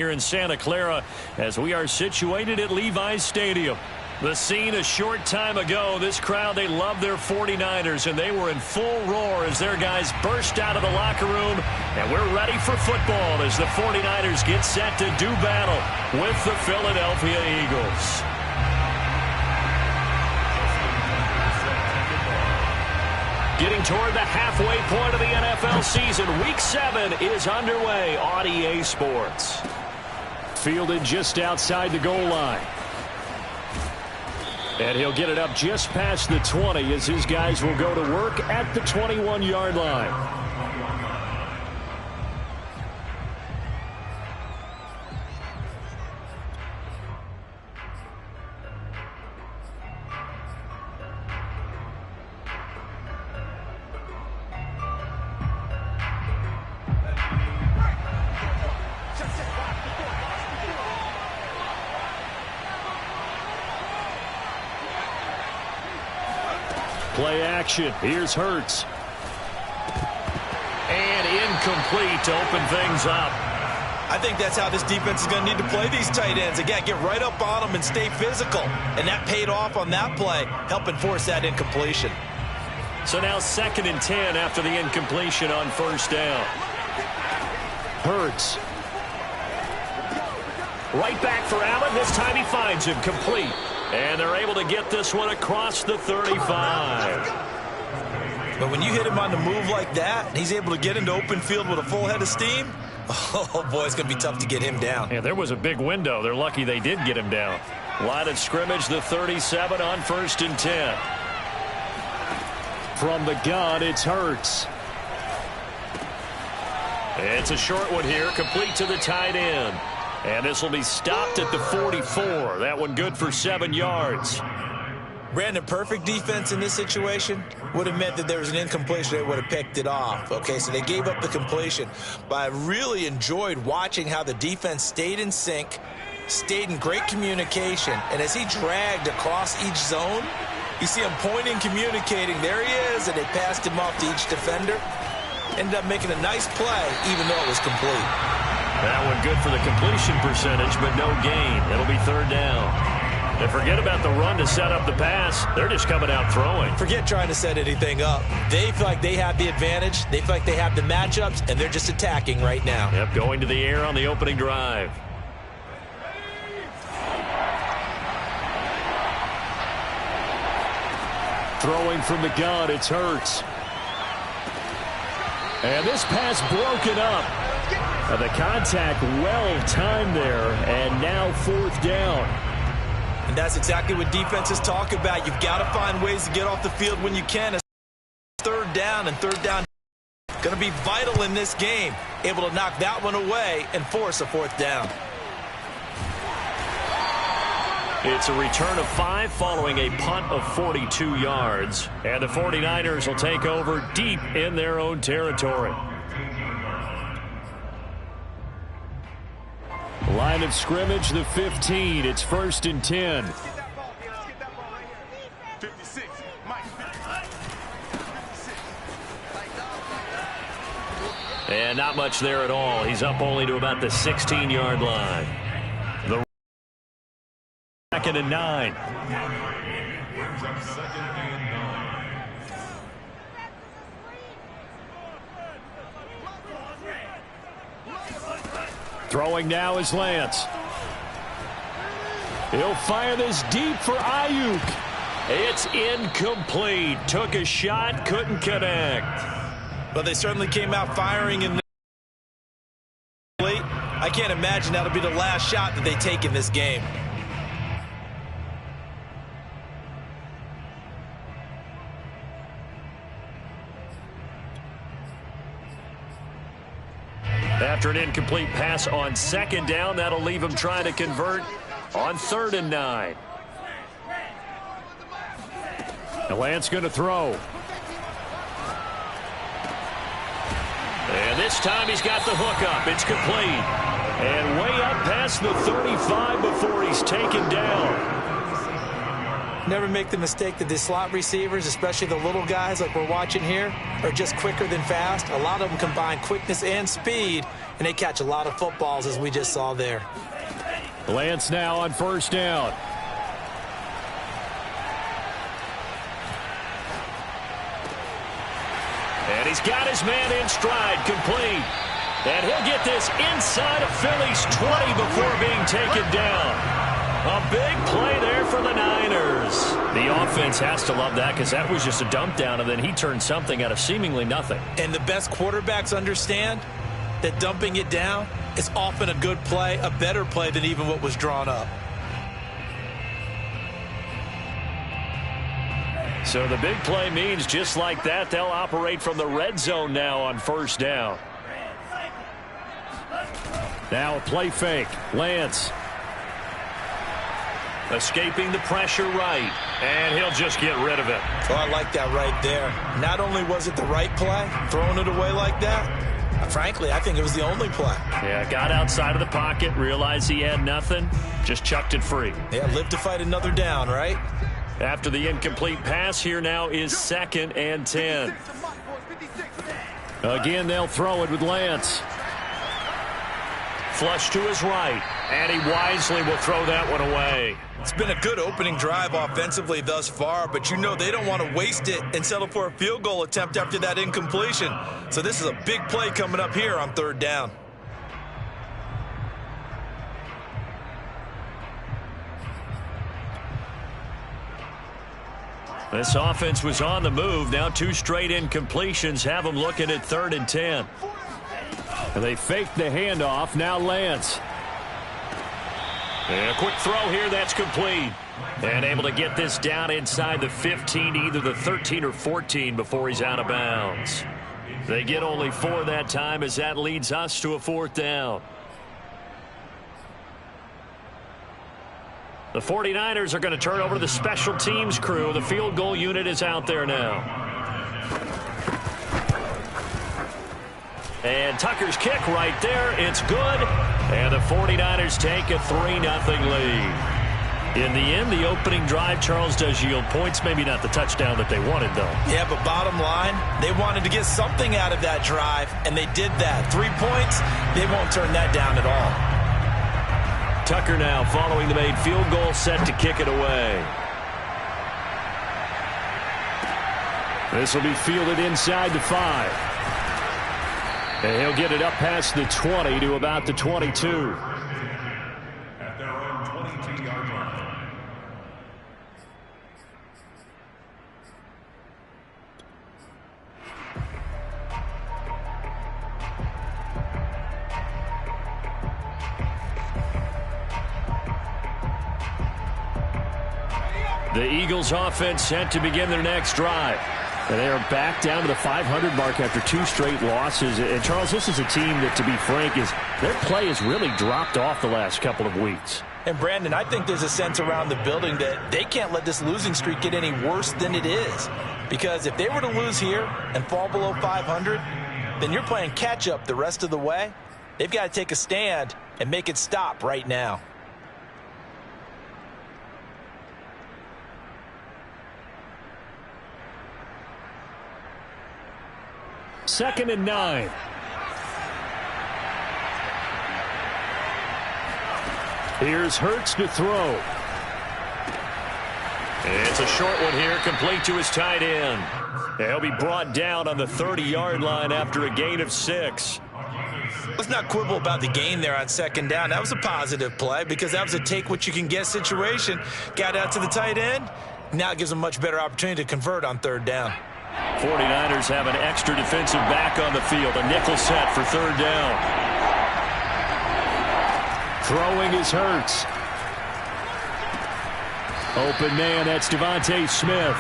Here in Santa Clara as we are situated at Levi's Stadium. The scene a short time ago. This crowd, they love their 49ers, and they were in full roar as their guys burst out of the locker room. And we're ready for football as the 49ers get set to do battle with the Philadelphia Eagles. Getting toward the halfway point of the NFL season. Week 7 is underway on EA Sports. Fielded just outside the goal line. And he'll get it up just past the 20 as his guys will go to work at the 21-yard line. Play action. Here's Hurts. And incomplete to open things up. I think that's how this defense is going to need to play these tight ends. Again, get right up on them and stay physical. And that paid off on that play, helping force that incompletion. So now 2nd and 10 after the incompletion on first down. Hurts. Right back for Allen. This time he finds him complete. And they're able to get this one across the 35. But when you hit him on the move like that, and he's able to get into open field with a full head of steam, oh, boy, it's going to be tough to get him down. Yeah, there was a big window. They're lucky they did get him down. Line of scrimmage, the 37 on 1st and 10. From the gun, it's Hurts. It's a short one here, complete to the tight end. And this will be stopped at the 44. That one good for 7 yards. Brandon, perfect defense in this situation would have meant that there was an incompletion. They would have picked it off. Okay, so they gave up the completion. But I really enjoyed watching how the defense stayed in sync, stayed in great communication. And as he dragged across each zone, you see him pointing, communicating. There he is, and they passed him off to each defender. Ended up making a nice play, even though it was complete. That one good for the completion percentage, but no gain. It'll be 3rd down. And forget about the run to set up the pass. They're just coming out throwing. Forget trying to set anything up. They feel like they have the advantage. They feel like they have the matchups, and they're just attacking right now. Yep, going to the air on the opening drive. Throwing from the gun, it's Hurts. And this pass broken up. The contact well-timed there, and now 4th down. And that's exactly what defenses talk about. You've got to find ways to get off the field when you can. 3rd down, and 3rd down going to be vital in this game. Able to knock that one away and force a 4th down. It's a return of 5 following a punt of 42 yards. And the 49ers will take over deep in their own territory. Line of scrimmage, the 15. It's 1st and 10. And not much there at all. He's up only to about the 16-yard line. The 2nd and 9. Throwing now is Lance. He'll fire this deep for Ayuk. It's incomplete. Took a shot, couldn't connect. But they certainly came out firing in late. I can't imagine that'll be the last shot that they take in this game. After an incomplete pass on 2nd down, that'll leave him trying to convert on 3rd and 9. And Lance going to throw. And this time he's got the hook up. It's complete. And way up past the 35 before he's taken down. Never make the mistake that the slot receivers, especially the little guys like we're watching here, are just quicker than fast. A lot of them combine quickness and speed, and they catch a lot of footballs, as we just saw there. Lance now on first down. And he's got his man in stride, complete. And he'll get this inside of Philly's 20 before being taken down. A big play there for the Niners. The offense has to love that because that was just a dump down, and then he turned something out of seemingly nothing. And the best quarterbacks understand that dumping it down is often a good play, a better play than even what was drawn up. So the big play means just like that, they'll operate from the red zone now on first down. Now a play fake. Lance. Escaping the pressure right. And he'll just get rid of it. Oh, I like that right there. Not only was it the right play, throwing it away like that, frankly, I think it was the only play. Yeah, got outside of the pocket, realized he had nothing, just chucked it free. Yeah, live to fight another down, right? After the incomplete pass, here now is 2nd and 10. Again, they'll throw it with Lance. Flush to his right, and he wisely will throw that one away. It's been a good opening drive offensively thus far, but you know they don't want to waste it and settle for a field goal attempt after that incompletion. So this is a big play coming up here on 3rd down. This offense was on the move. Now 2 straight incompletions have them looking at 3rd and 10. And they faked the handoff. Now Lance. And a quick throw here. That's complete. And able to get this down inside the 15, either the 13 or 14 before he's out of bounds. They get only 4 that time as that leads us to a 4th down. The 49ers are going to turn over to the special teams crew. The field goal unit is out there now. And Tucker's kick right there. It's good. And the 49ers take a 3-0 lead. In the end, the opening drive, Charles, does yield points. Maybe not the touchdown that they wanted, though. Yeah, but bottom line, they wanted to get something out of that drive, and they did that. 3 points, they won't turn that down at all. Tucker now following the made field goal, set to kick it away. This will be fielded inside the 5. And he'll get it up past the 20 to about the 22. At their own 22-yard line. The Eagles offense set to begin their next drive. And they are back down to the 500 mark after 2 straight losses. And, Charles, this is a team that, to be frank, their play has really dropped off the last couple of weeks. And, Brandon, I think there's a sense around the building that they can't let this losing streak get any worse than it is. Because if they were to lose here and fall below 500, then you're playing catch-up the rest of the way. They've got to take a stand and make it stop right now. Second and 9. Here's Hurts to throw. It's a short one here, complete to his tight end. He'll be brought down on the 30-yard line after a gain of 6. Let's not quibble about the gain there on 2nd down. That was a positive play because that was a take-what-you-can-get situation. Got out to the tight end. Now it gives them a much better opportunity to convert on 3rd down. 49ers have an extra defensive back on the field. A nickel set for 3rd down. Throwing is Hurts. Open man, that's Devontae Smith.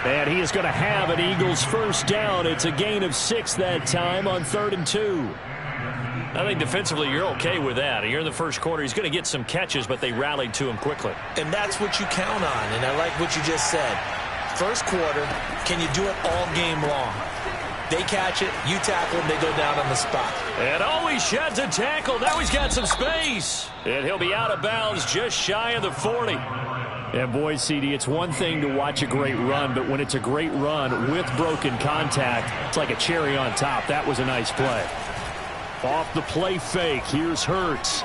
And he is going to have an Eagles first down. It's a gain of 6 that time on 3rd and 2. I think defensively you're okay with that. You're in the first quarter. He's going to get some catches, but they rallied to him quickly. And that's what you count on, and I like what you just said. First quarter, can you do it all game long? They catch it, you tackle them, they go down on the spot. And he sheds a tackle. Now he's got some space. And he'll be out of bounds just shy of the 40. And boy, CD, it's one thing to watch a great run, but when it's a great run with broken contact, it's like a cherry on top. That was a nice play. Off the play fake, here's Hurts.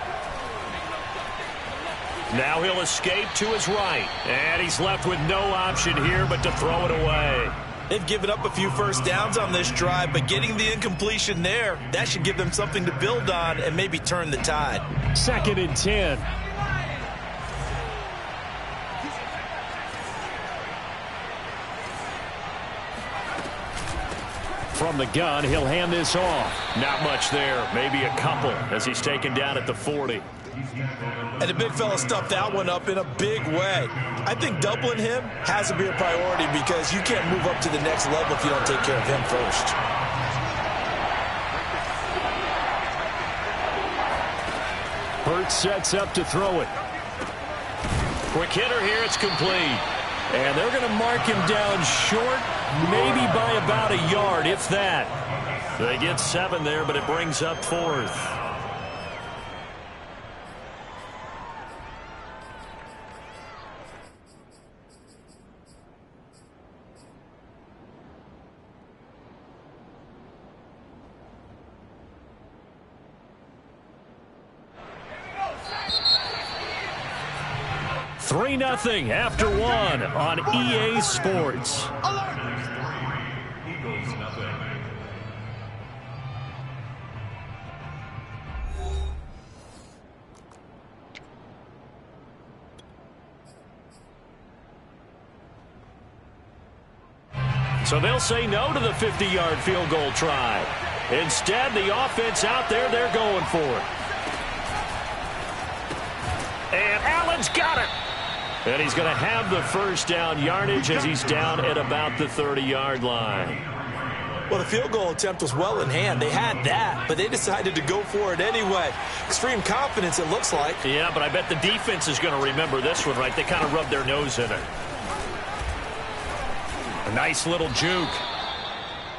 Now he'll escape to his right. And he's left with no option here but to throw it away. They've given up a few first downs on this drive, but getting the incompletion there, that should give them something to build on and maybe turn the tide. 2nd and 10. From the gun, he'll hand this off. Not much there, maybe a couple as he's taken down at the 40. And the big fella stuffed that one up in a big way. I think doubling him has to be a priority because you can't move up to the next level if you don't take care of him first. Hurts sets up to throw it. Quick hitter here, it's complete. And they're going to mark him down short, maybe by about a yard, if that. They get 7 there, but it brings up 4th. Three 0 after 1 on EA Sports. Eagles nothing. So they'll say no to the 50-yard field goal try. Instead, the offense out there, they're going for it. And Allen's got it. And he's going to have the first down yardage as he's down at about the 30-yard line. Well, the field goal attempt was well in hand. They had that, but they decided to go for it anyway. Extreme confidence, it looks like. Yeah, but I bet the defense is going to remember this one, right? They kind of rubbed their nose in it. A nice little juke.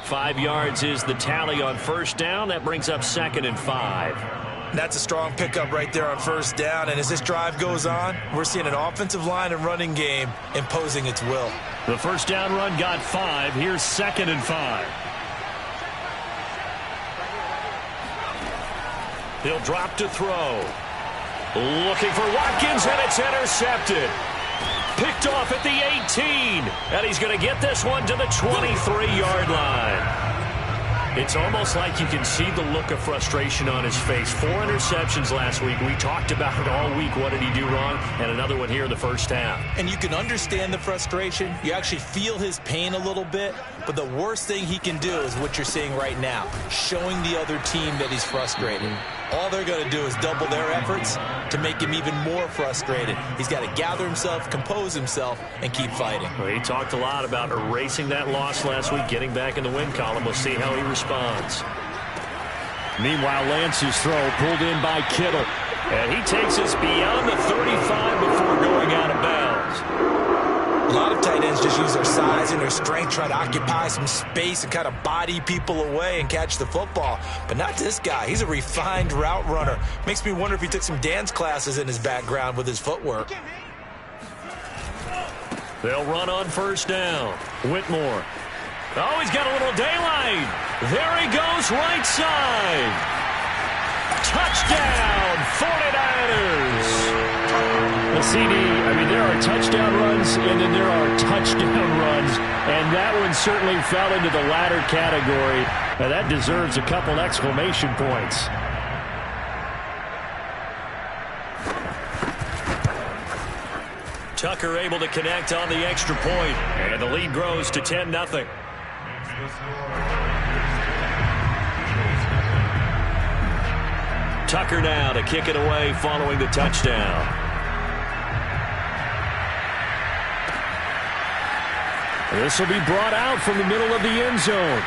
5 yards is the tally on first down. That brings up 2nd and 5. That's a strong pickup right there on first down. And as this drive goes on, we're seeing an offensive line and running game imposing its will. The first down run got 5. Here's 2nd and 5. He'll drop to throw. Looking for Watkins, and it's intercepted. Picked off at the 18. And he's going to get this one to the 23-yard line. It's almost like you can see the look of frustration on his face. 4 interceptions last week. We talked about it all week. What did he do wrong? And another one here in the first half. And you can understand the frustration. You actually feel his pain a little bit. But the worst thing he can do is what you're seeing right now, showing the other team that he's frustrated. All they're going to do is double their efforts to make him even more frustrated. He's got to gather himself, compose himself, and keep fighting. Well, he talked a lot about erasing that loss last week, getting back in the win column. We'll see how he responds. Meanwhile, Lance's throw pulled in by Kittle. And he takes us beyond the 35 before going out of bounds. A lot of tight ends just use their size and their strength, try to occupy some space and kind of body people away and catch the football. But not this guy. He's a refined route runner. Makes me wonder if he took some dance classes in his background with his footwork. They'll run on first down. Whitmore. Oh, he's got a little daylight. There he goes, right side. Touchdown, 49ers. The CD, I mean, there are touchdown runs, and then there are touchdown runs, and that one certainly fell into the latter category. Now, that deserves a couple exclamation points. Tucker able to connect on the extra point, and the lead grows to 10-0. Tucker now to kick it away following the touchdown. This will be brought out from the middle of the end zone.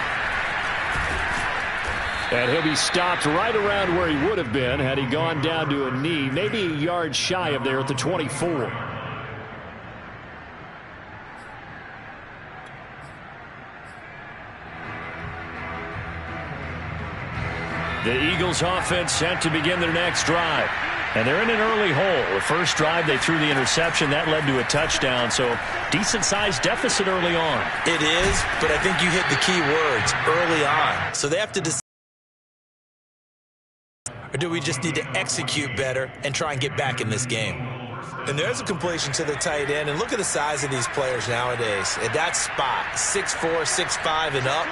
And he'll be stopped right around where he would have been had he gone down to a knee, maybe a yard shy of there at the 24. The Eagles offense set to begin their next drive. And they're in an early hole. The first drive, they threw the interception. That led to a touchdown. So decent-sized deficit early on. It is, but I think you hit the key words, early on. So they have to decide, or do we just need to execute better and try and get back in this game? And there's a completion to the tight end. And look at the size of these players nowadays. At that spot, 6'4", 6'5", and up.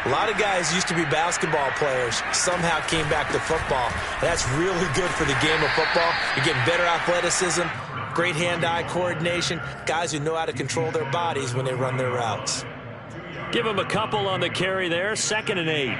A lot of guys used to be basketball players, somehow came back to football. That's really good for the game of football. You're getting better athleticism, great hand-eye coordination, guys who know how to control their bodies when they run their routes. Give him a couple on the carry there, 2nd and 8.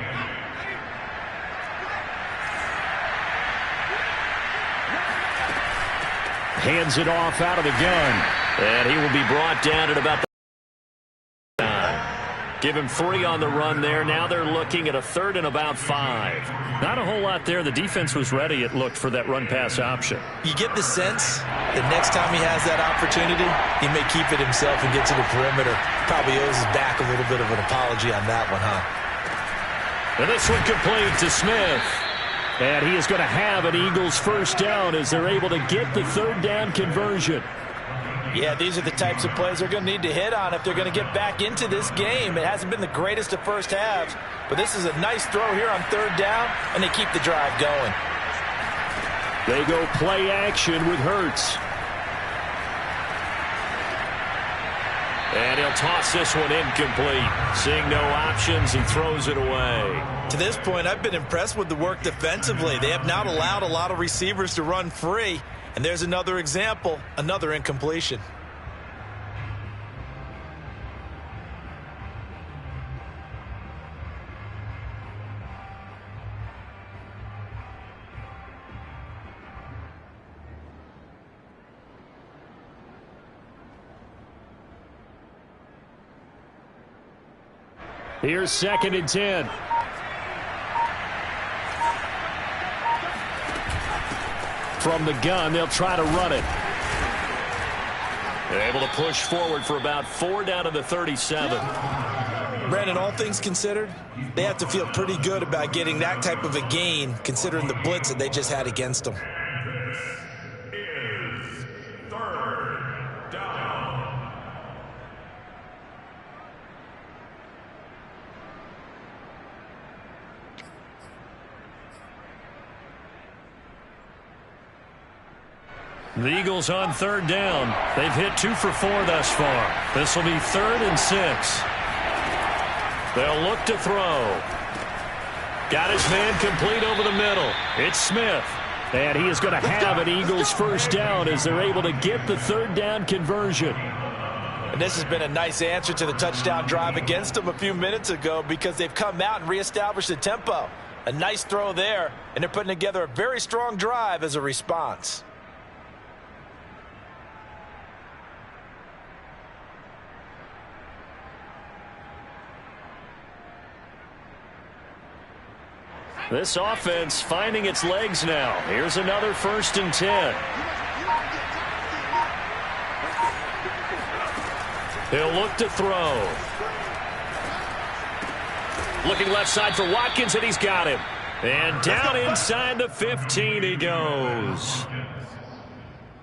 Hands it off out of the gun. And he will be brought down at about the time. Give him 3 on the run there. Now they're looking at a 3rd and about 5. Not a whole lot there. The defense was ready, it looked, for that run-pass option. You get the sense that next time he has that opportunity, he may keep it himself and get to the perimeter. Probably owes his back a little bit of an apology on that one, huh? And this one complete to Smith. And he is going to have an Eagles first down as they're able to get the 3rd down conversion. Yeah, these are the types of plays they're going to need to hit on if they're going to get back into this game. It hasn't been the greatest of first halves, but this is a nice throw here on 3rd down, and they keep the drive going. They go play action with Hurts. And he'll toss this one incomplete. Seeing no options, he throws it away. To this point, I've been impressed with the work defensively. They have not allowed a lot of receivers to run free. And there's another example, another incompletion. Here's 2nd and 10. From the gun, they'll try to run it. They're able to push forward for about 4 down to the 37. Brandon, all things considered, they have to feel pretty good about getting that type of a gain, considering the blitz that they just had against them. The Eagles on 3rd down. They've hit 2 for 4 thus far. This will be 3rd and 6. They'll look to throw. Got his man complete over the middle. It's Smith. And he is going to have an Eagles first down as they're able to get the 3rd down conversion. And this has been a nice answer to the touchdown drive against them a few minutes ago because they've come out and reestablished the tempo. A nice throw there, and they're putting together a very strong drive as a response. This offense finding its legs now. Here's another 1st and 10. He'll look to throw. Looking left side for Watkins, and he's got him. And down inside the 15 he goes.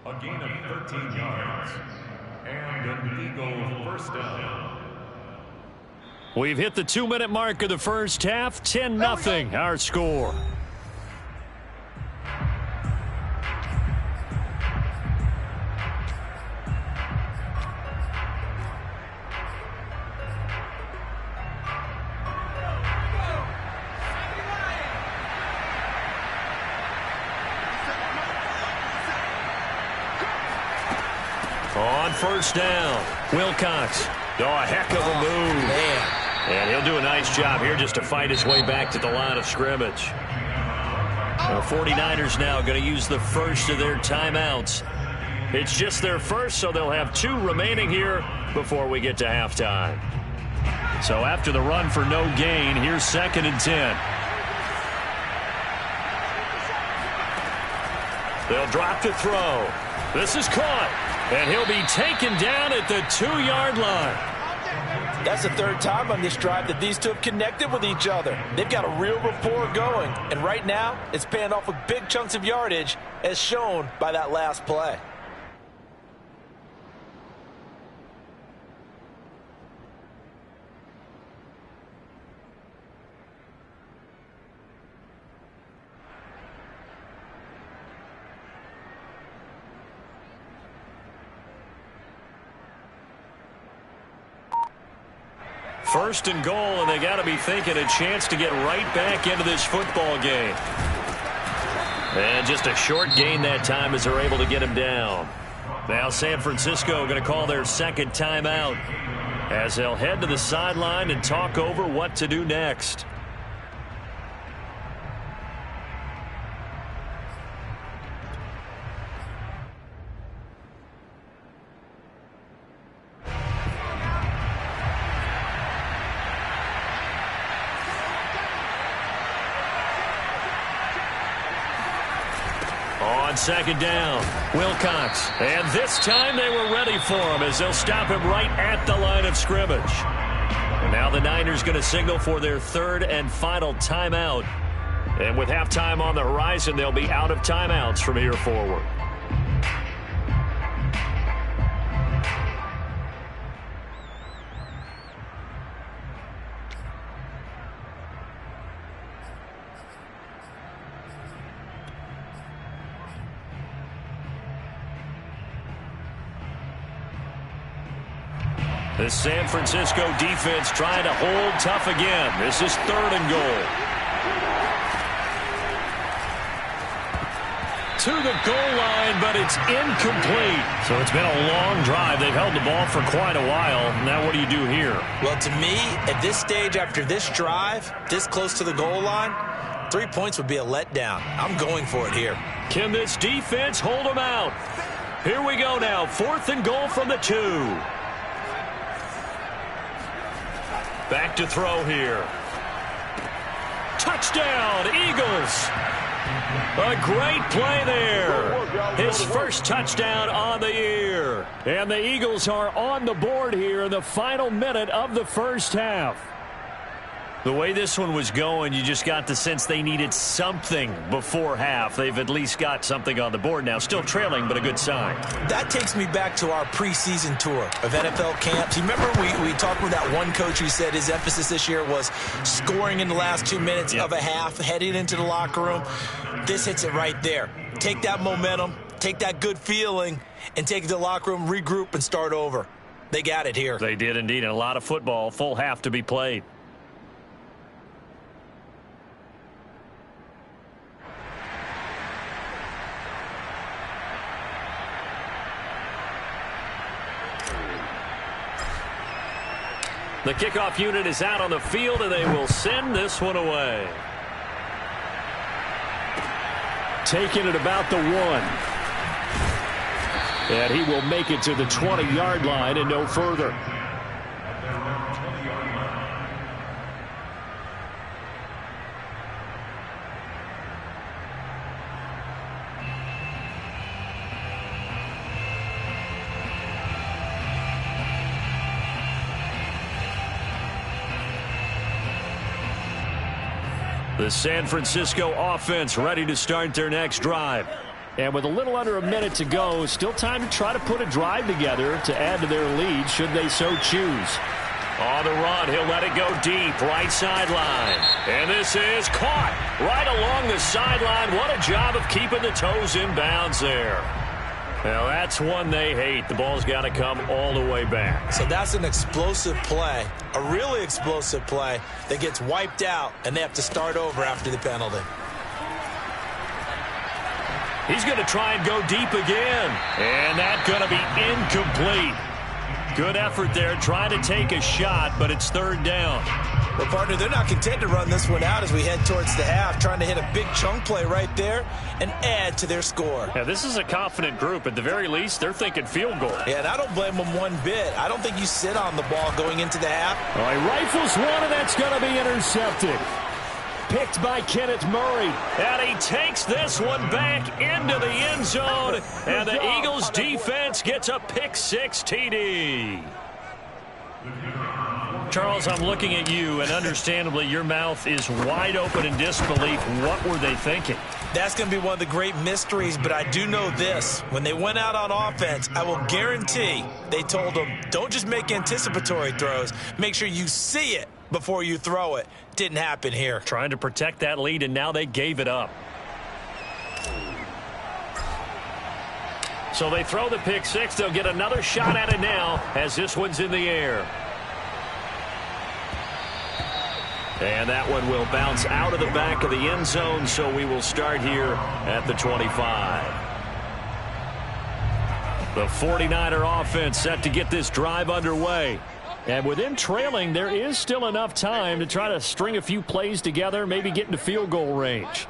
A gain of 13 yards. And an Eagle first down. We've hit the 2-minute mark of the first half. 10-0 our score. On 1st down, Wilcox. Oh, a heck of a move. Man. And he'll do a nice job here just to fight his way back to the line of scrimmage. The 49ers now going to use the first of their timeouts. It's just their first, so they'll have 2 remaining here before we get to halftime. So after the run for no gain, here's 2nd and 10. They'll drop to throw. This is caught. And he'll be taken down at the 2-yard line. That's the third time on this drive that these two have connected with each other. They've got a real rapport going, and right now it's paying off with big chunks of yardage, as shown by that last play. First and goal, and they got to be thinking a chance to get right back into this football game. And just a short gain that time as they're able to get him down. Now San Francisco going to call their second timeout as they'll head to the sideline and talk over what to do next. Second down, Wilcox. And this time they were ready for him as they'll stop him right at the line of scrimmage. And now the Niners going to signal for their third and final timeout. And with halftime on the horizon, they'll be out of timeouts from here forward. The San Francisco defense trying to hold tough again. This is third and goal. To the goal line, but it's incomplete. So it's been a long drive. They've held the ball for quite a while. Now what do you do here? Well, to me, at this stage after this drive, this close to the goal line, 3 points would be a letdown. I'm going for it here. Can this defense hold them out? Here we go now. Fourth and goal from the 2. Back to throw here. Touchdown, Eagles. A great play there. His first touchdown on the year. And the Eagles are on the board here in the final minute of the first half. The way this one was going, you just got the sense they needed something before half. They've at least got something on the board now. Still trailing, but a good sign. That takes me back to our preseason tour of NFL camps. You remember we talked with that one coach who said his emphasis this year was scoring in the last 2 minutes of a half, heading into the locker room. This hits it right there. Take that momentum, take that good feeling, and take it to the locker room, regroup, and start over. They got it here. They did indeed, and a lot of football, full half to be played. The kickoff unit is out on the field, and they will send this one away. Taking it about the 1. And he will make it to the 20-yard line and no further. The San Francisco offense ready to start their next drive. And with a little under a minute to go, still time to try to put a drive together to add to their lead should they so choose. On the run, he'll let it go deep, right sideline. And this is caught right along the sideline. What a job of keeping the toes in bounds there. Now that's one they hate. The ball's got to come all the way back. So that's an explosive play, a really explosive play that gets wiped out, and they have to start over after the penalty. He's going to try and go deep again. And that's going to be incomplete. Good effort there trying to take a shot, but it's third down. Well, partner, they're not content to run this one out as we head towards the half, trying to hit a big chunk play right there and add to their score. Yeah, this is a confident group. At the very least, they're thinking field goal. Yeah, and I don't blame them one bit. I don't think you sit on the ball going into the half. Well, he rifles one, and that's going to be intercepted. Picked by Kenneth Murray. And he takes this one back into the end zone. And the Eagles defense gets a pick-6 TD. Charles, I'm looking at you, and understandably, your mouth is wide open in disbelief. What were they thinking? That's going to be one of the great mysteries, but I do know this. When they went out on offense, I will guarantee they told them, don't just make anticipatory throws. Make sure you see it before you throw it. Didn't happen here. Trying to protect that lead, and now they gave it up. So they throw the pick six. They'll get another shot at it now as this one's in the air. And that one will bounce out of the back of the end zone, so we will start here at the 25. The 49er offense set to get this drive underway. And with them trailing, there is still enough time to try to string a few plays together, maybe get into field goal range.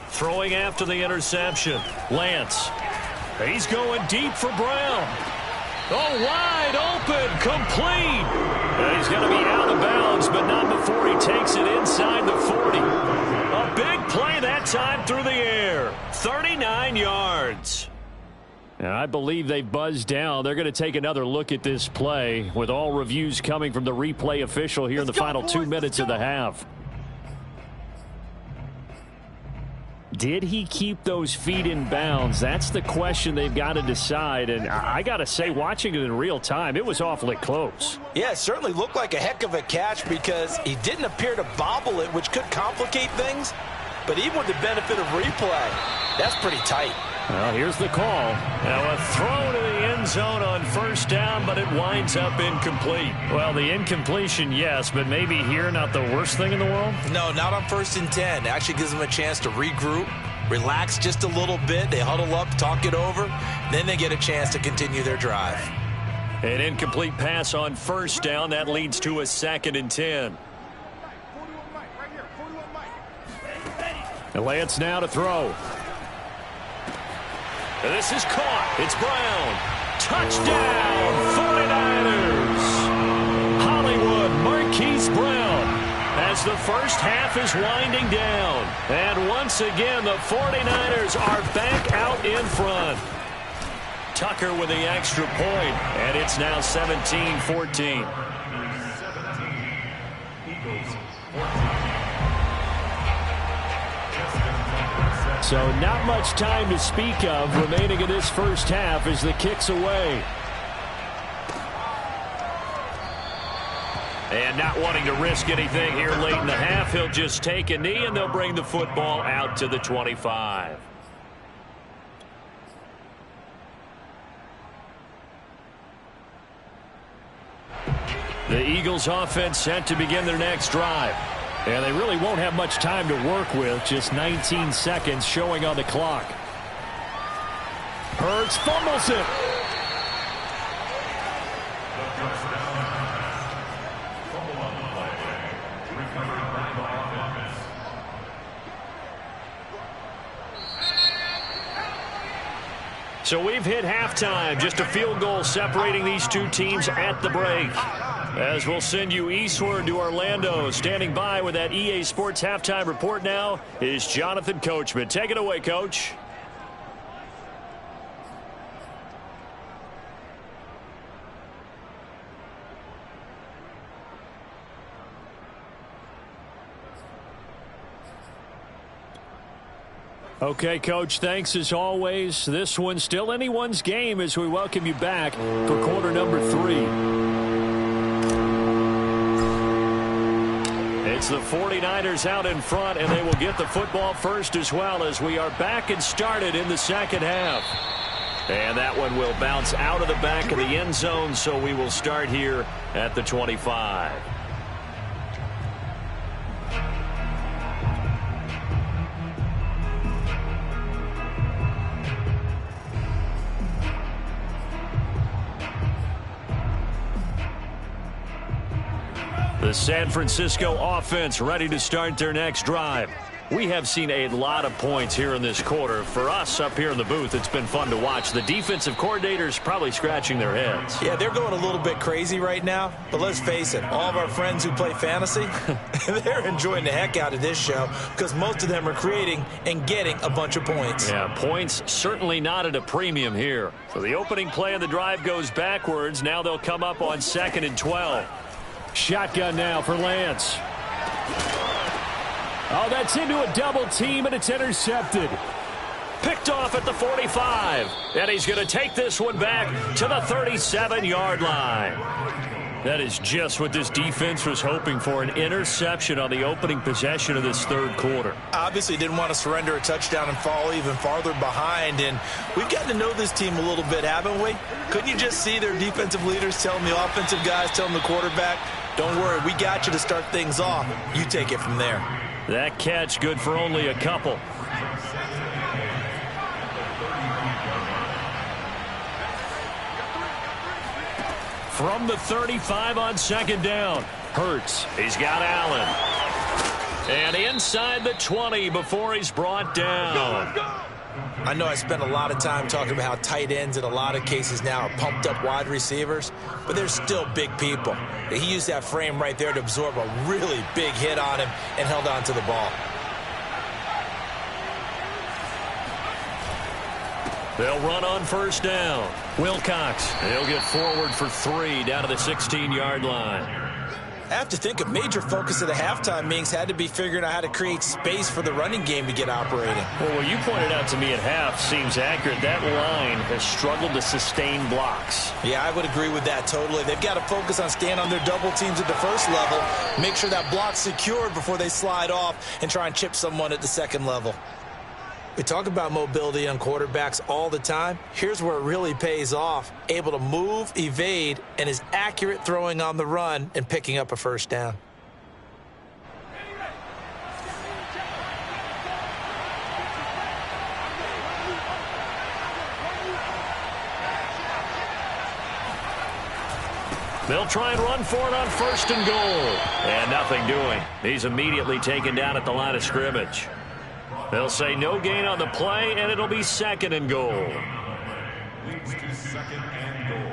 Throwing after the interception. Lance. He's going deep for Brown. Oh, wide open, complete. And he's going to be out of bounds, but not before he takes it inside the 40. A big play that time through the air. 39 yards. And I believe they've buzzed down. They're going to take another look at this play with all reviews coming from the replay official here in the final 2 minutes of the half. Did he keep those feet in bounds? That's the question they've got to decide. And I got to say, watching it in real time, it was awfully close. Yeah, it certainly looked like a heck of a catch because he didn't appear to bobble it, which could complicate things. But even with the benefit of replay, that's pretty tight. Well, here's the call. Now a throw to the end zone on first down, but it winds up incomplete. Well, the incompletion, yes, but maybe here not the worst thing in the world? No, not on 1st and 10. It actually gives them a chance to regroup, relax just a little bit. They huddle up, talk it over. Then they get a chance to continue their drive. An incomplete pass on first down. That leads to a 2nd and 10. And Lance now to throw. This is caught. It's Brown. Touchdown, 49ers. Hollywood Marquise Brown as the first half is winding down. And once again, the 49ers are back out in front. Tucker with the extra point, and it's now 17-14. So not much time to speak of remaining in this first half as the kick's away. And not wanting to risk anything here late in the half, he'll just take a knee and they'll bring the football out to the 25. The Eagles offense set to begin their next drive. And they really won't have much time to work with. Just 19 seconds showing on the clock. Hurts fumbles it. So we've hit halftime. Just a field goal separating these two teams at the break. As we'll send you eastward to Orlando. Standing by with that EA Sports halftime report now is Jonathan Coachman. Take it away, Coach. Okay, Coach, thanks as always. This one's still anyone's game as we welcome you back for quarter number 3. It's the 49ers out in front, and they will get the football first as well as we are back and started in the second half. And that one will bounce out of the back of the end zone, so we will start here at the 25. The San Francisco offense ready to start their next drive. We have seen a lot of points here in this quarter. For us up here in the booth, it's been fun to watch. The defensive coordinators probably scratching their heads. Yeah, they're going a little bit crazy right now. But let's face it, all of our friends who play fantasy, they're enjoying the heck out of this show because most of them are creating and getting a bunch of points. Yeah, points certainly not at a premium here. So the opening play of the drive goes backwards. Now they'll come up on 2nd and 12. Shotgun now for Lance. Oh, that's into a double team, and it's intercepted. Picked off at the 45. And he's going to take this one back to the 37-yard line. That is just what this defense was hoping for, an interception on the opening possession of this third quarter. Obviously didn't want to surrender a touchdown and fall even farther behind, and we've gotten to know this team a little bit, haven't we? Couldn't you just see their defensive leaders telling the offensive guys, telling the quarterback, don't worry, we got you to start things off. You take it from there. That catch good for only a couple. From the 35 on second down. Hurts. He's got Allen. And inside the 20 before he's brought down. I know I spent a lot of time talking about how tight ends in a lot of cases now are pumped up wide receivers, but they're still big people. He used that frame right there to absorb a really big hit on him and held on to the ball. They'll run on first down. Wilcox, he'll get forward for 3 down to the 16-yard line. I have to think a major focus of the halftime meetings had to be figuring out how to create space for the running game to get operating. Well, what you pointed out to me at half seems accurate. That line has struggled to sustain blocks. Yeah, I would agree with that totally. They've got to focus on staying on their double teams at the first level, make sure that block's secured before they slide off and try and chip someone at the second level. We talk about mobility on quarterbacks all the time. Here's where it really pays off. Able to move, evade, and is accurate throwing on the run and picking up a first down. They'll try and run for it on first and goal. And nothing doing. He's immediately taken down at the line of scrimmage. They'll say no gain on the play, and it'll be second and goal. Leads to second and goal.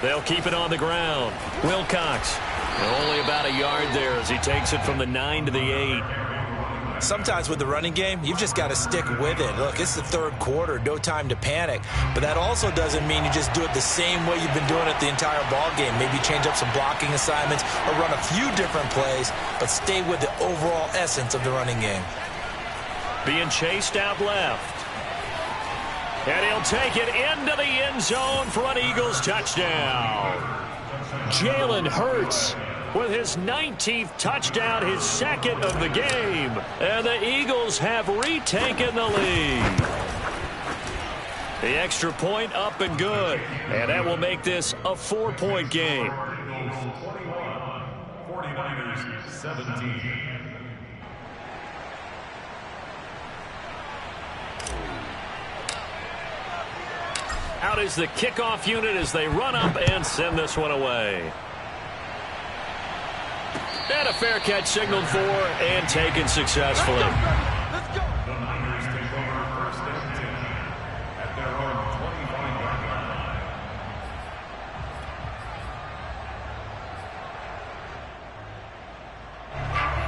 They'll keep it on the ground. Wilcox, only about a yard there as he takes it from the 9 to the 8. Sometimes with the running game, you've just got to stick with it. Look, it's the third quarter, no time to panic. But that also doesn't mean you just do it the same way you've been doing it the entire ball game. Maybe change up some blocking assignments or run a few different plays, but stay with the overall essence of the running game. Being chased out left. And he'll take it into the end zone for an Eagles touchdown. Jalen Hurts with his 19th touchdown, his second of the game. And the Eagles have retaken the lead. The extra point up and good. And that will make this a 4-point game. 49ers 17. Out is the kickoff unit as they run up and send this one away. And a fair catch signaled for and taken successfully. Let's go. The Niners take over first and 10 at their own 25-yard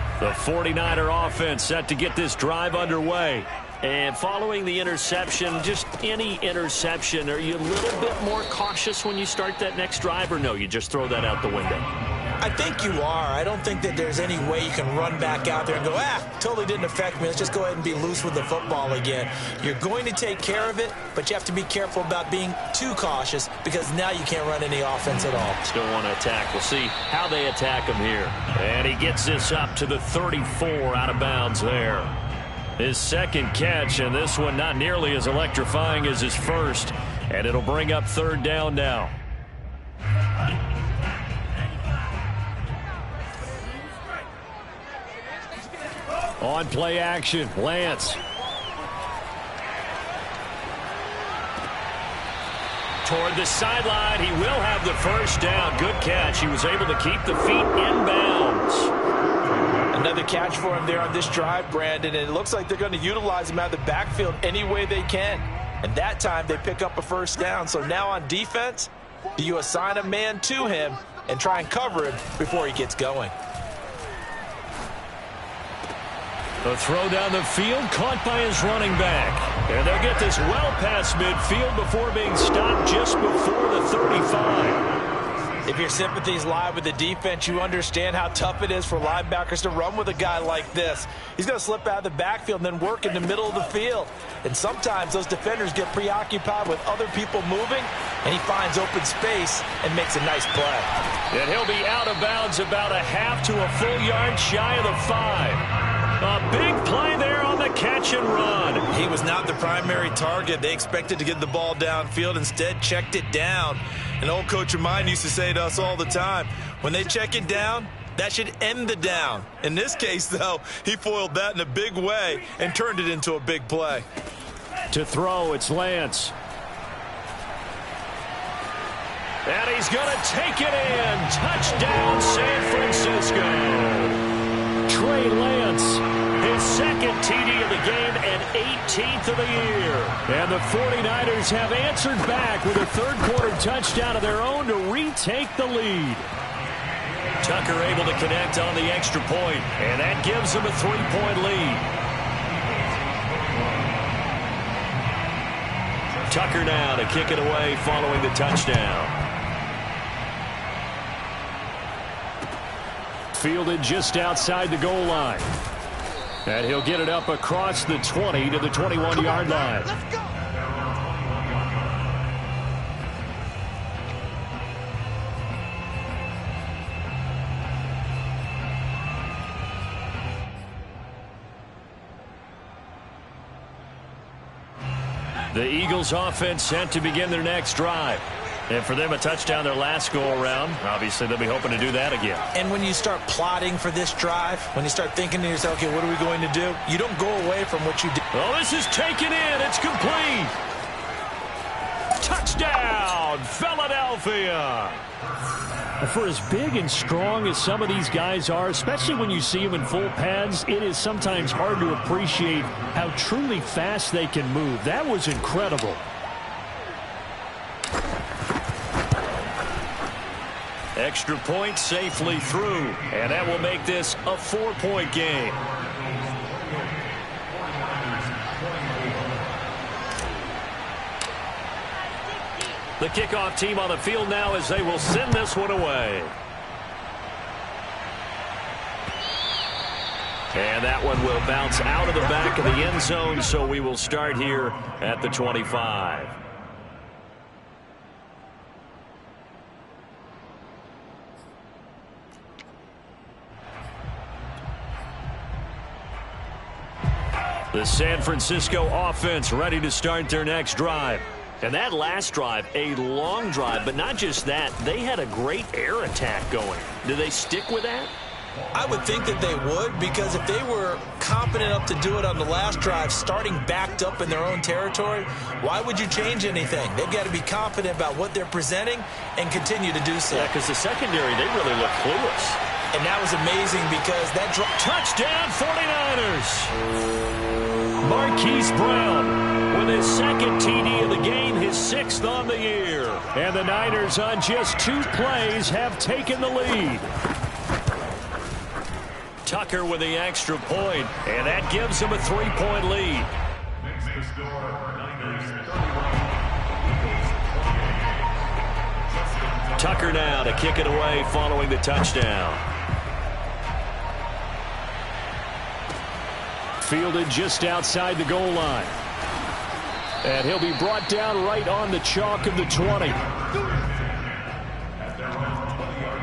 line. The 49er offense set to get this drive underway. And following the interception, just any interception, are you a little bit more cautious when you start that next drive, or no, you just throw that out the window? I think you are. I don't think that there's any way you can run back out there and go, totally didn't affect me. Let's just go ahead and be loose with the football again. You're going to take care of it, but you have to be careful about being too cautious because now you can't run any offense at all. Still want to attack. We'll see how they attack him here. And he gets this up to the 34 out of bounds there. His second catch, and this one not nearly as electrifying as his first. And it'll bring up third down now. On play action, Lance. Toward the sideline, he will have the first down. Good catch. He was able to keep the feet inbounds. Another catch for him there on this drive, Brandon, and it looks like they're going to utilize him out of the backfield any way they can. And that time they pick up a first down. So now on defense, do you assign a man to him and try and cover him before he gets going? A throw down the field, caught by his running back. And they'll get this well past midfield before being stopped just before the 35. If your sympathies lie with the defense, you understand how tough it is for linebackers to run with a guy like this. He's going to slip out of the backfield and then work in the middle of the field. And sometimes those defenders get preoccupied with other people moving, and he finds open space and makes a nice play. And he'll be out of bounds about a half to a full yard shy of the 5. A big play there on the catch and run. He was not the primary target. They expected to get the ball downfield. Instead, checked it down. An old coach of mine used to say to us all the time, when they check it down, that should end the down. In this case, though, he foiled that in a big way and turned it into a big play. To throw, it's Lance. And he's going to take it in. Touchdown, San Francisco. Trey Lance, his second TD of the game and 18th of the year. And the 49ers have answered back with a third-quarter touchdown of their own to retake the lead. Tucker able to connect on the extra point, and that gives them a 3-point lead. Tucker now to kick it away following the touchdown. Fielded just outside the goal line. And he'll get it up across the 20 to the 21-yard line. Let's go. The Eagles offense set to begin their next drive. And for them, a touchdown their last go-around. Obviously, they'll be hoping to do that again. And when you start plotting for this drive, when you start thinking to yourself, okay, what are we going to do? You don't go away from what you did. Oh, this is taken in. It's complete. Touchdown, Philadelphia. For as big and strong as some of these guys are, especially when you see them in full pads, it is sometimes hard to appreciate how truly fast they can move. That was incredible. Extra point safely through, and that will make this a 4-point game. The kickoff team on the field now as they will send this one away. And that one will bounce out of the back of the end zone, so we will start here at the 25. The San Francisco offense ready to start their next drive. And that last drive, a long drive, but not just that, they had a great air attack going. Do they stick with that? I would think that they would, because if they were confident enough to do it on the last drive, starting backed up in their own territory, why would you change anything? They've got to be confident about what they're presenting and continue to do so. Yeah, because the secondary, they really look clueless. And that was amazing because that touchdown 49ers! Marquise Brown with his second TD of the game, his 6th on the year. And the Niners on just 2 plays have taken the lead. Tucker with the extra point, and that gives him a 3-point lead. Makes the score Niners 31. Tucker now to kick it away following the touchdown. Fielded just outside the goal line. And he'll be brought down right on the chalk of the 20. At their own 20-yard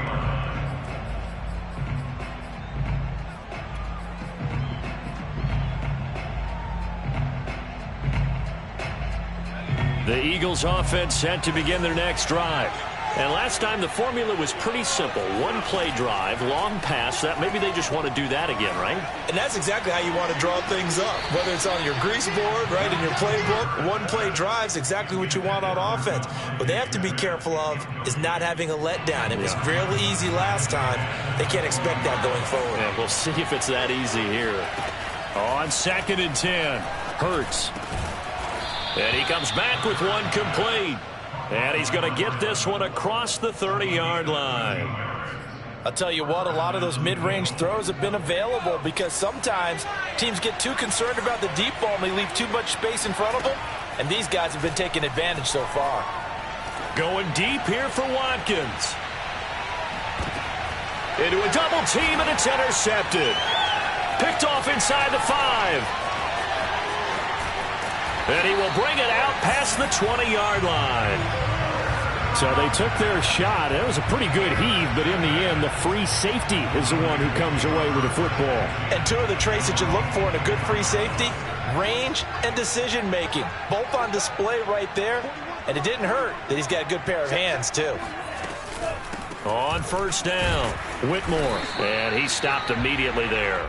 line. The Eagles offense set to begin their next drive. And last time the formula was pretty simple. 1-play drive, long pass. That maybe they just want to do that again, right? And that's exactly how you want to draw things up. Whether it's on your grease board, right, in your playbook, 1-play drive's exactly what you want on offense. What they have to be careful of is not having a letdown. It was really easy last time. They can't expect that going forward. Yeah, we'll see if it's that easy here. On 2nd and 10, Hurts. And he comes back with one complete. And he's going to get this one across the 30-yard line. I'll tell you what, a lot of those mid-range throws have been available because sometimes teams get too concerned about the deep ball and they leave too much space in front of them, and these guys have been taking advantage so far. Going deep here for Watkins. Into a double team, and it's intercepted. Picked off inside the 5. And he will bring it out past the 20-yard line. So they took their shot. It was a pretty good heave, but in the end, the free safety is the one who comes away with the football. And two of the traits that you look for in a good free safety, range and decision-making. Both on display right there. And it didn't hurt that he's got a good pair of hands, too. On first down, Whitmore. And he stopped immediately there.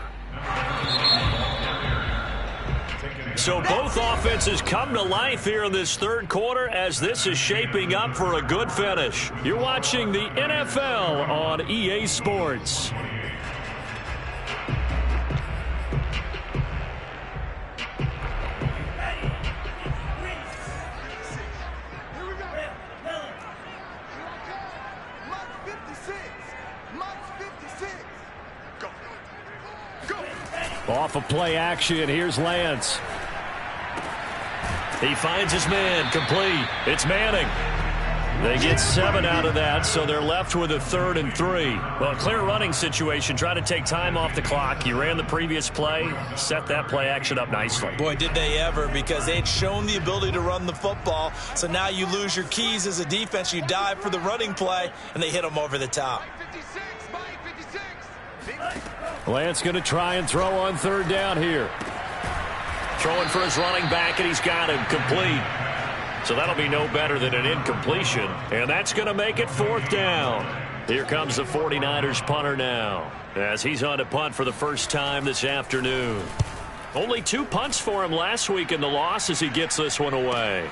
So both offenses come to life here in this third quarter as this is shaping up for a good finish. You're watching the NFL on EA Sports. Off of play action, here's Lance. He finds his man, complete. It's Manning. They get 7 out of that, so they're left with a 3rd and 3. Well, clear running situation. Try to take time off the clock. You ran the previous play, set that play action up nicely. Boy, did they ever, because they'd shown the ability to run the football. So now you lose your keys as a defense. You dive for the running play, and they hit them over the top. Lance going to try and throw on 3rd down here. Throwing for his running back, and he's got him complete. So that'll be no better than an incompletion, and that's going to make it 4th down. Here comes the 49ers punter now, as he's on to punt for the first time this afternoon. Only 2 punts for him last week in the loss as he gets this one away.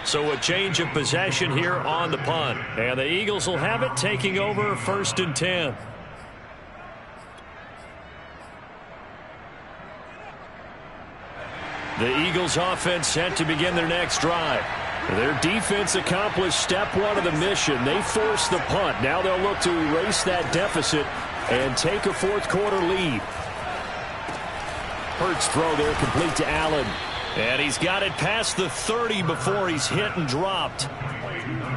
So a change of possession here on the punt, and the Eagles will have it taking over 1st and 10. The Eagles offense set to begin their next drive. Their defense accomplished step 1 of the mission. They forced the punt. Now they'll look to erase that deficit and take a 4th quarter lead. Hurts throw there complete to Allen. And he's got it past the 30 before he's hit and dropped.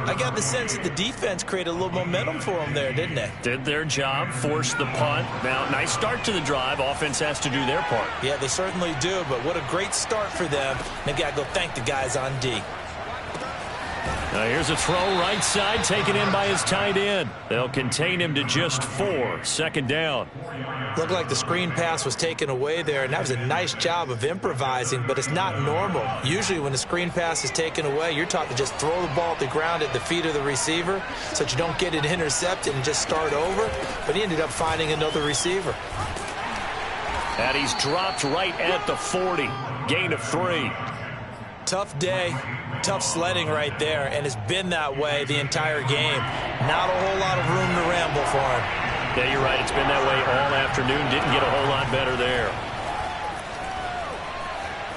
I got the sense that the defense created a little momentum for them there, didn't they? Did their job, forced the punt. Now, nice start to the drive. Offense has to do their part. Yeah, they certainly do, but what a great start for them. They've got to go thank the guys on D. Now here's a throw right side taken in by his tight end. They'll contain him to just 4. 2nd down. Looked like the screen pass was taken away there, and that was a nice job of improvising, but it's not normal. Usually when the screen pass is taken away, you're taught to just throw the ball at the ground at the feet of the receiver so that you don't get it intercepted and just start over, but he ended up finding another receiver. And he's dropped right at the 40. Gain of 3. Tough day, tough sledding right there, and it's been that way the entire game. Not a whole lot of room to ramble for him. Yeah, you're right. It's been that way all afternoon. Didn't get a whole lot better there.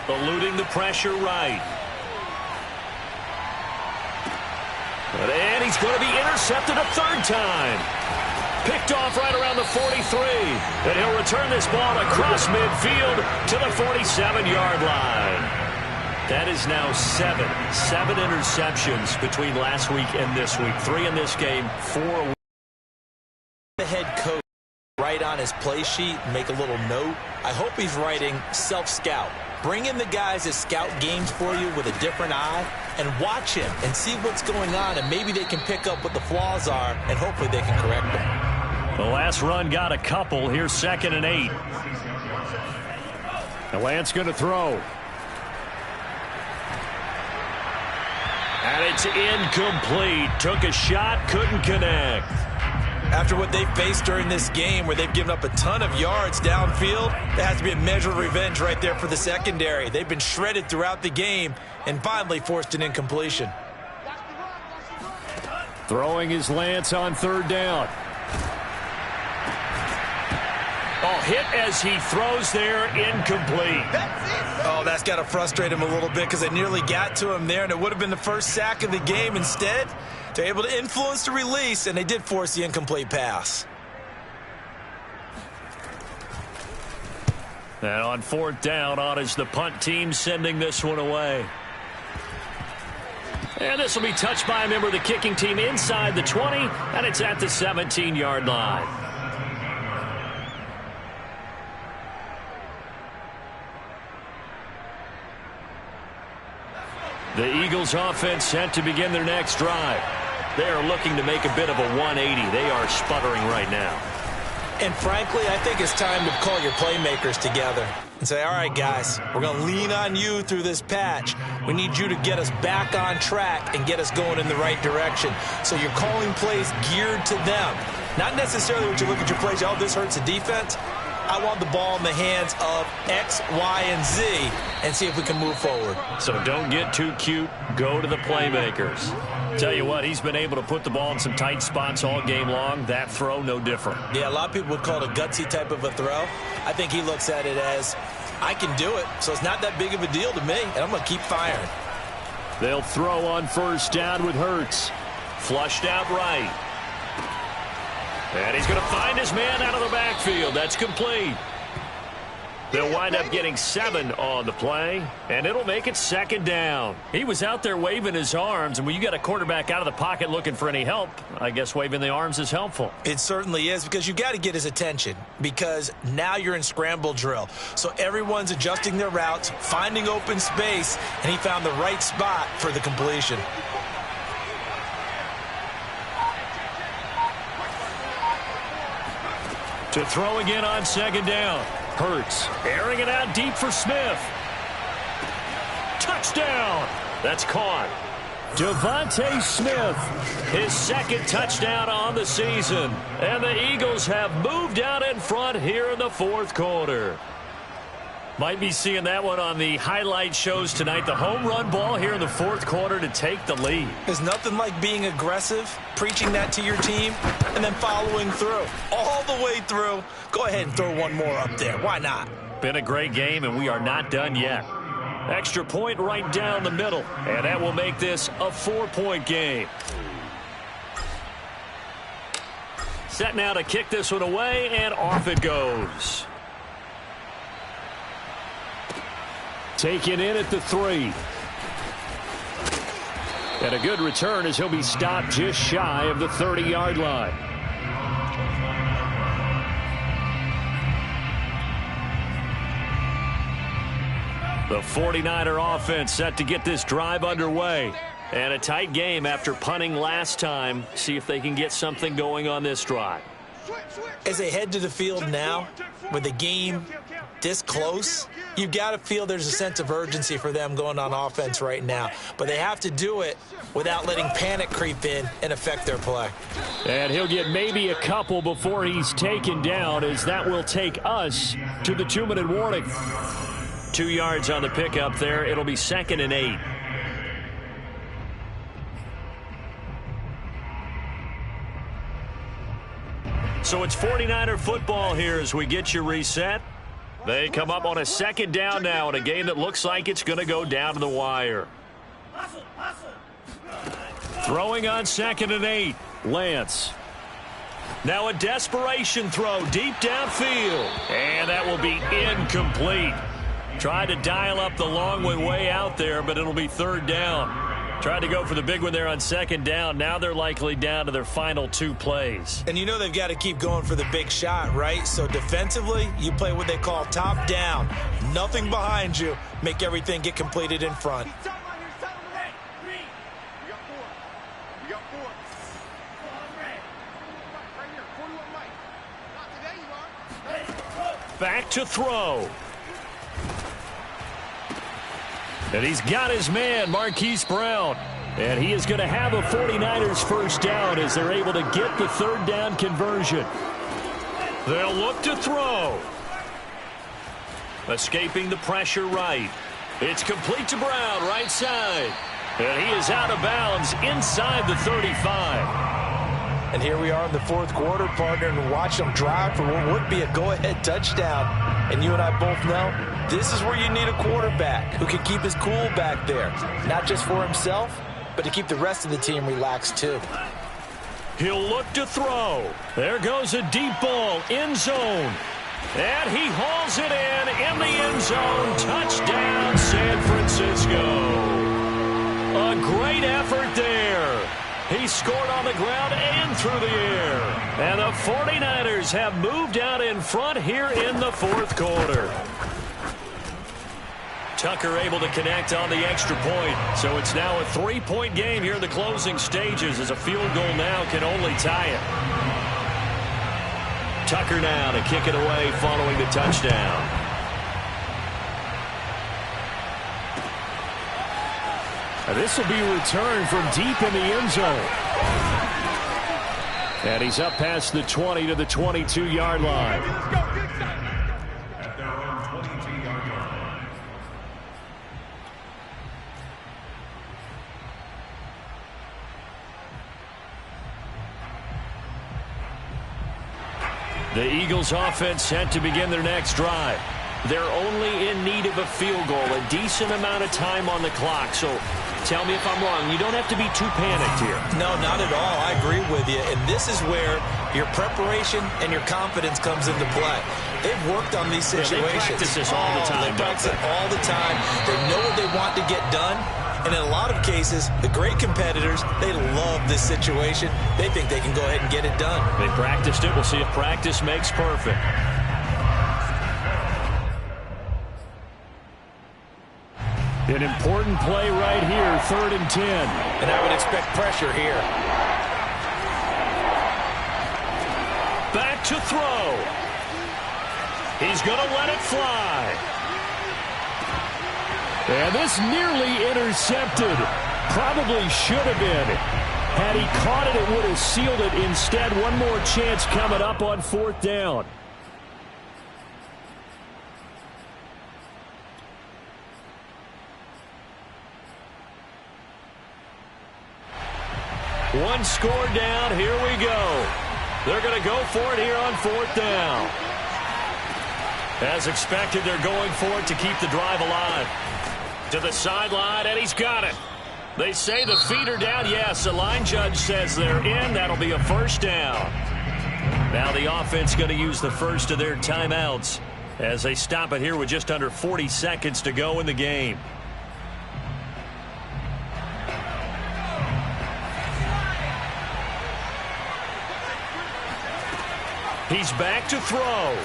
Eluding the pressure right. And he's going to be intercepted a 3rd time. Picked off right around the 43. And he'll return this ball across midfield to the 47-yard line. That is now 7 interceptions between last week and this week. 3 in this game, 4. The head coach write on his play sheet and make a little note. I hope he's writing self-scout. Bring in the guys that scout games for you with a different eye and watch him and see what's going on, and maybe they can pick up what the flaws are, and hopefully they can correct them. The last run got a couple. Here's 2nd and 8. The Lance going to throw. And it's incomplete. Took a shot, couldn't connect. After what they faced during this game where they've given up a ton of yards downfield, there has to be a measure of revenge right there for the secondary. They've been shredded throughout the game and finally forced an incompletion. Throwing his Lance on 3rd down. Oh, hit as he throws there, incomplete. Oh, that's got to frustrate him a little bit because they nearly got to him there, and it would have been the first sack of the game. Instead, They're able to influence the release, and they did force the incomplete pass. And on fourth down, on is the punt team sending this one away. And this will be touched by a member of the kicking team inside the 20, and it's at the 17-yard line. The Eagles offense set to begin their next drive. They are looking to make a bit of a 180. They are sputtering right now. And frankly, I think it's time to call your playmakers together and say, all right, guys, we're going to lean on you through this patch. We need you to get us back on track and get us going in the right direction. So you're calling plays geared to them. Not necessarily when you look at your plays, oh, this hurts the defense. I want the ball in the hands of X, Y, and Z and see if we can move forward. So don't get too cute. Go to the playmakers. Tell you what, he's been able to put the ball in some tight spots all game long. That throw, no different. Yeah, a lot of people would call it a gutsy type of a throw. I think he looks at it as, I can do it, so it's not that big of a deal to me, and I'm going to keep firing. They'll throw on first down with Hurts. Flushed out right. And he's going to find his man out of the backfield. That's complete. They'll wind up getting 7 on the play, and it'll make it second down. He was out there waving his arms, and when you got a quarterback out of the pocket looking for any help, I guess waving the arms is helpful. It certainly is, because you got to get his attention, because now you're in scramble drill. So everyone's adjusting their routes, finding open space, and he found the right spot for the completion. To throw again on second down. Hurts airing it out deep for Smith. Touchdown. That's caught. Devontae Smith, his second touchdown on the season. And the Eagles have moved out in front here in the fourth quarter. Might be seeing that one on the highlight shows tonight. The home run ball here in the fourth quarter to take the lead. There's nothing like being aggressive, preaching that to your team, and then following through. All the way through. Go ahead and throw one more up there. Why not? Been a great game, and we are not done yet. Extra point right down the middle, and that will make this a 4-point game. Set now to kick this one away, and off it goes. Taken in at the 3. And a good return as he'll be stopped just shy of the 30-yard line. The 49er offense set to get this drive underway. And a tight game after punting last time. See if they can get something going on this drive. As they head to the field now, with the game this close, you've got to feel there's a sense of urgency for them going on offense right now. But they have to do it without letting panic creep in and affect their play. And he'll get maybe a couple before he's taken down, as that will take us to the 2-minute warning. 2 yards on the pickup there. It'll be 2nd and 8. So it's 49er football here as we get you reset. They come up on a second down now in a game that looks like it's going to go down to the wire. Throwing on 2nd and 8. Lance. Now a desperation throw deep downfield. And that will be incomplete. Tried to dial up the long one way out there, but it'll be 3rd down. Tried to go for the big one there on 2nd down. Now they're likely down to their final 2 plays. And you know they've got to keep going for the big shot, right? So defensively, you play what they call top down. Nothing behind you. Make everything get completed in front. Back to throw. And he's got his man, Marquise Brown. And he is going to have a 49ers first down as they're able to get the 3rd down conversion. They'll look to throw. Escaping the pressure right. It's complete to Brown, right side. And he is out of bounds inside the 35. And here we are in the fourth quarter, partner, and watch them drive for what would be a go-ahead touchdown. And you and I both know this is where you need a quarterback who can keep his cool back there, not just for himself, but to keep the rest of the team relaxed too. He'll look to throw. There goes a deep ball, end zone. And he hauls it in the end zone. Touchdown, San Francisco. A great effort there. He scored on the ground and through the air. And the 49ers have moved out in front here in the fourth quarter. Tucker able to connect on the extra point. So it's now a 3-point game here in the closing stages, as a field goal now can only tie it. Tucker now to kick it away following the touchdown. This will be returned from deep in the end zone. And he's up past the 20 to the 22-yard line. At their own 22-yard line. The Eagles offense set to begin their next drive. They're only in need of a field goal, a decent amount of time on the clock. So tell me if I'm wrong. You don't have to be too panicked here. No, not at all. I agree with you. And this is where your preparation and your confidence comes into play. They've worked on these situations. Yeah, they practice this all the time. They practice it all the time. They know what they want to get done. And in a lot of cases, the great competitors, they love this situation. They think they can go ahead and get it done. They practiced it. We'll see if practice makes perfect. An important play right here, 3rd and 10. And I would expect pressure here. Back to throw. He's going to let it fly. And this nearly intercepted. Probably should have been. Had he caught it, it would have sealed it. Instead, one more chance coming up on 4th down. One score down. Here we go. They're going to go for it here on 4th down. As expected, they're going for it to keep the drive alive. To the sideline, and he's got it. They say the feet are down. Yes, the line judge says they're in. That'll be a 1st down. Now the offense going to use the first of their timeouts as they stop it here with just under 40 seconds to go in the game. He's back to throw.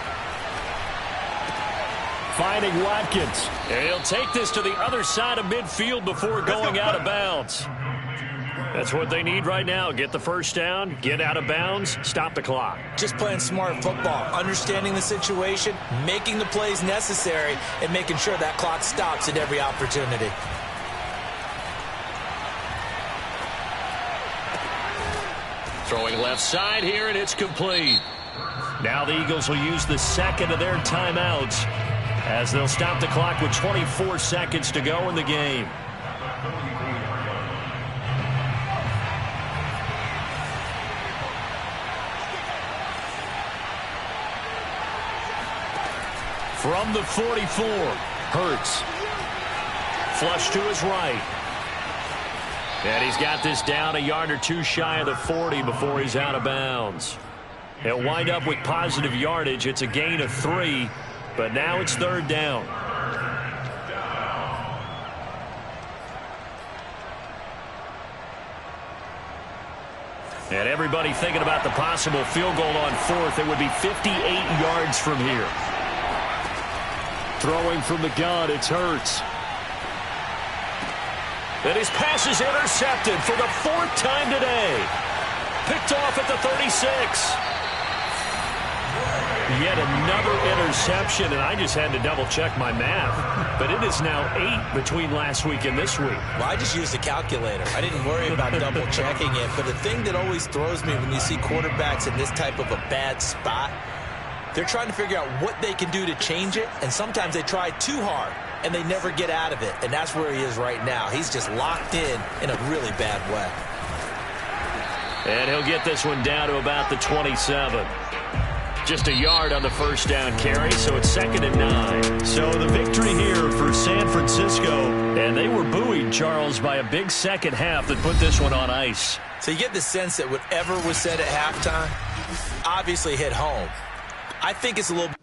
Finding Watkins. And he'll take this to the other side of midfield before going out of bounds. That's what they need right now. Get the 1st down, get out of bounds, stop the clock. Just playing smart football, understanding the situation, making the plays necessary, and making sure that clock stops at every opportunity. Throwing left side here, and it's complete. Now the Eagles will use the second of their timeouts as they'll stop the clock with 24 seconds to go in the game. From the 44, Hurts. Flush to his right. And he's got this down a yard or two shy of the 40 before he's out of bounds. He'll wind up with positive yardage. It's a gain of 3, but now it's 3rd down. And everybody thinking about the possible field goal on 4th. It would be 58 yards from here. Throwing from the gun, it's Hurts. And his pass is intercepted for the 4th time today. Picked off at the 36. Yet another interception, and I just had to double-check my math. But it is now 8 between last week and this week. Well, I just used a calculator. I didn't worry about double-checking it. But the thing that always throws me when you see quarterbacks in this type of a bad spot, they're trying to figure out what they can do to change it, and sometimes they try too hard, and they never get out of it. And that's where he is right now. He's just locked in a really bad way. And he'll get this one down to about the 27. Just a yard on the first down carry, so it's 2nd and 9. So the victory here for San Francisco. And they were buoyed, Charles, by a big second half that put this one on ice. So you get the sense that whatever was said at halftime obviously hit home. I think it's a little